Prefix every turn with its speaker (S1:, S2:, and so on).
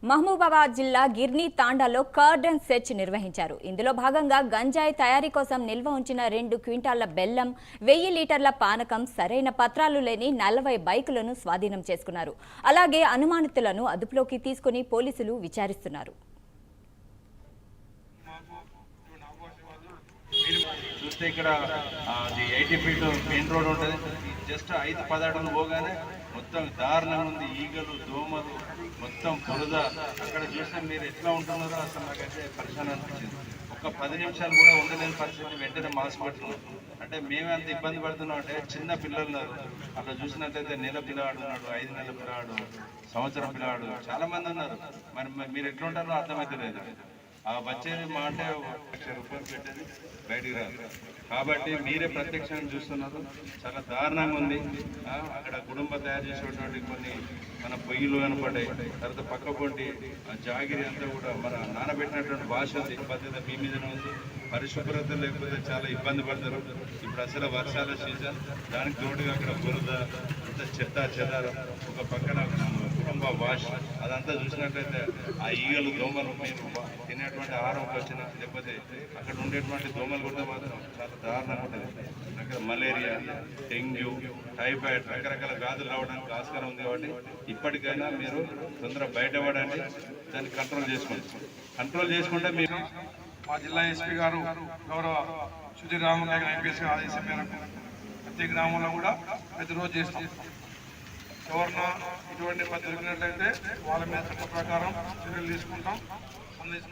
S1: మహబూబాబాద్ జిల్లా గిర్నీ తాండాలో cordon search నిర్వహించారు. ఇందులో భాగంగా గంజాయి తయారీ కోసం నిల్వ ఉంచిన 2 క్వింటాళ్ల బెల్లం, 1000 లీటర్ల పానకం, సరైన పత్రాలు లేని 40 బైకులను స్వాధీనం చేసుకున్నారు. అలాగే అనుమానితులను అదుపులోకి తీసుకుని పోలీసులు విచారిస్తున్నారు.
S2: చూస్తే ఇక్కడ 80 ఫీట్ మెయిన్ రోడ్ ఉంటుంది. జస్ట్ 5-10 అడుగులు పోగానే మొత్తం దారుణంగా ఉంది. ఈగలు, దోమలు, మొత్తం బురద. అక్కడ చూస్తే మీరు ఎట్లా ఉంటున్నారో అసలు నాకైతే పరిశాన్ అనిపించింది. ఒక 10 నిమిషాలు కూడా ఉండలేని పరిస్థితి. వెంటనే మాస్క్ పట్టుకున్నాం. అంటే మేమే అంత ఇబ్బంది పడుతున్నాం అంటే చిన్న పిల్లలు ఉన్నారు. అట్లా చూసినట్లయితే నెల పిల్లవాడు ఉన్నాడు, 5 నెలల పిల్లవాడు, సంవత్సరం పిల్లవాడు, చాలా మంది ఉన్నారు. మరి మీరు ఎట్లా ఉంటారో అర్థమైతే లేదు. ఆ వచ్చేది మాట 1,00,000 రూపాయలు పెట్టేది బయటికి రాదు. కాబట్టి మీరే ప్రత్యక్షంగా చూస్తున్నారు. చాలా దారుణంగా ఉంది. అక్కడ కుటుంబ తయారు చేసేటువంటి కొన్ని మన పొయ్యిలు కనపడ్డాయి. తర్వాత పక్క పొంటి జాగిరి అంతా కూడా మన నానబెట్టినటువంటి భాష ఉంది. పద్ధతి మీ మీదనే ఉంది. పరిశుభ్రత లేకపోతే చాలా ఇబ్బంది పడతారు. ఇప్పుడు అసలు వర్షాల సీజన్, దానికి తోడుగా అక్కడ బురద, అంత చెత్త చెదారం, ఒక పక్కన కుటుంబ వాష్, అదంతా చూసినట్లయితే ఆ ఈగలు, దోమలు, మీరు తినేటువంటి ఆహారంకి వచ్చిన లేకపోతే అక్కడ ఉండేటువంటి దోమలు కూడా మాత్రం చాలా దారుణంగా ఉంటుంది. అక్కడ మలేరియా, డెంగ్యూ, టైఫాయిడ్, రకరకాల వ్యాధులు రావడానికి ఆస్కారం ఉంది. కాబట్టి ఇప్పటికైనా మీరు తొందరగా బయటపడండి, దాన్ని కంట్రోల్ చేసుకుంటే మీరు
S3: మా జిల్లా ఎస్పీ గారు గౌరవ సుధీర్ రామనాయక ఐపీఎస్ ఆదేశం మేరకు ప్రతి గ్రామంలో కూడా ప్రతిరోజు చేస్తాం. ఎవరిన ఇటువంటి దొరికినట్లయితే వాళ్ళ మీద చట్ట ప్రకారం చర్యలు తీసుకుంటాం.